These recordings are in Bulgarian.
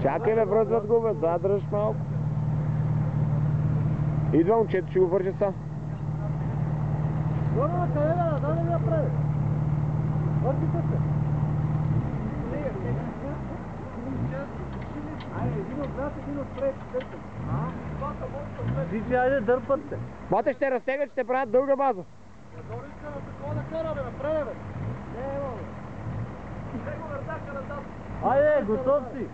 Чакай, връзват го, бе, задръж малко. Идва момчето, ще го вържа сам. Горе, къде да, дай да ми я прави. Въртите се. Айде, един отзад, един отпред, дърпат. Вижте, айде, дърпат се. Бате, ще разтегат, ще правят дълга база. Доричка на такова да кара, бе, напред, бе. Не, бе. Него въртака назад. Айде, готов си.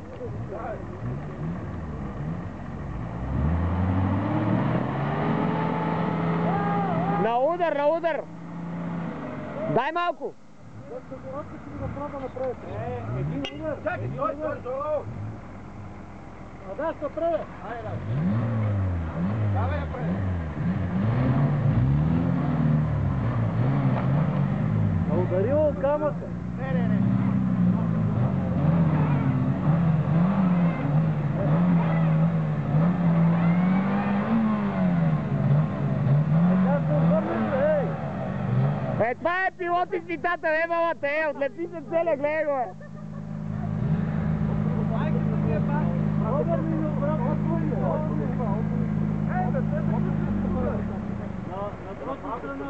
На удар, на удар! Дай малко! Един удар! Чакай, той! А да, ще напред! Айде, дай! Давай напред! Ударил камъка! Не! Това е пилот и цитата, не малата, отлепи се целия, гледай го, бе!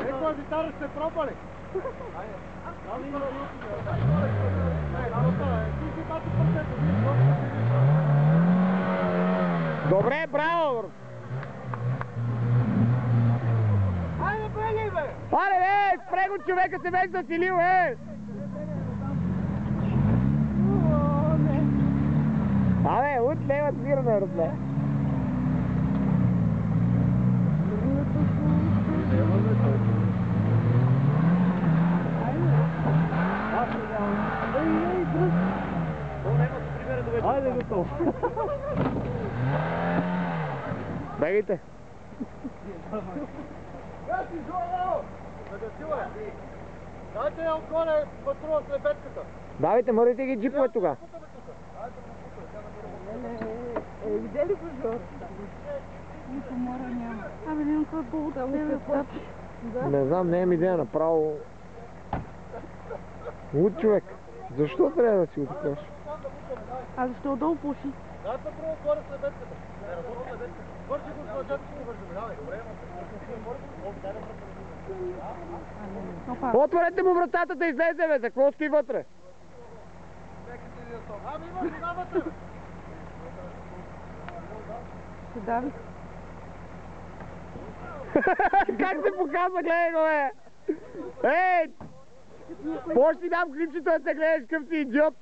Ето, гитара сте пробвали? Добре, браво! Айде, бегай, бе! Аре, бе, спре го, човека се беше засилил, бе! Абе, отлева свирна, разле. Айде, готов! Бегайте! Гаси, Жоро! Загасила е! Дайте я отгоре патрува с лебедката! Давайте, мърдайте ги джипове тога! Видели го, Жоро? Нито мора няма. Абе, няма това по-утре, Не знам, не имам идея, направо... Луд човек! Защо трябва да си отикаш? А защо долу пуши? Дай патрува отгоре с лебедката! Не работи с лебедката! Вържи го с лъжата, ще го вържим! Давай, добре, Отворете му вратата да излезе, бе! За какво стои вътре? Ами има вода вътре, бе! Се дави. Как се показва, гледай го, бе! Ей! Може си дам клипчето да се гледаш къв си идиот!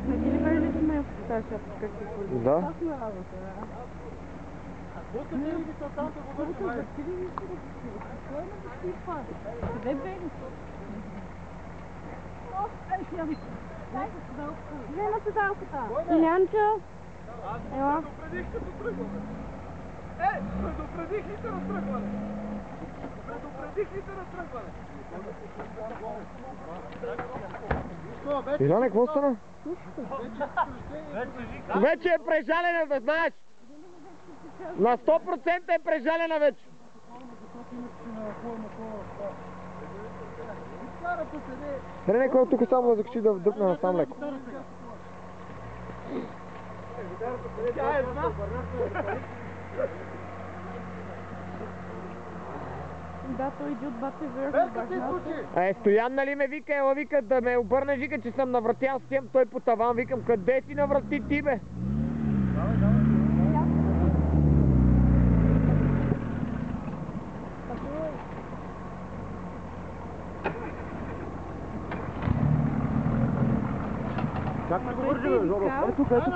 Не ти ли бе ли да ме тази шапка, как ти хвърли? Да. Как ми работа, бе? Бутате ли ги там да го вършим, айде? Кой ме да си пада? Къде бегаш? Ох, ай, ям. Взема седалката. Илянчо. Ела. Предупредих като тръгваме. Предупредих ли те на тръгване? Предупредих ли те на тръгване? Иване, какво стана? Вече е прежалена, да знаеш! На 100% е прежалена вече! Рене, кой тук само да закачи да вдъпне насам леко. Да, той иди от бати върху. Стоян, нали ме вика, ела вика да ме обърне, вика, че съм навратян с тем, той по таван, викам, къде си наврати ти, бе? Как ме го вържи, бе, Жоро? Е, тук, е тук.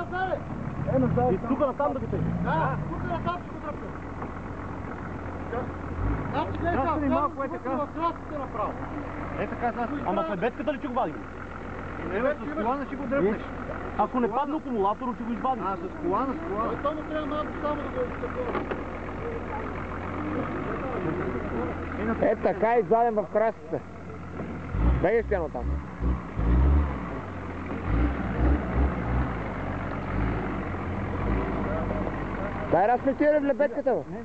Е, назад. И тук натам да го теги. Да, тук натам ще го дръпне. Значи, малко е така. В кратките направо. Е така, значи. Ама след бедката ли ще го вадим? Не, бе, с колана ще го дръпнеш. Ако не падне акумулатор, ще го извадим. А, с колана, с колана. Тому трябва малко само да го изтъпваме. Е, така изваден в краските. Бегай стяно там. Дай разпетирай в лебедката, бе. Не.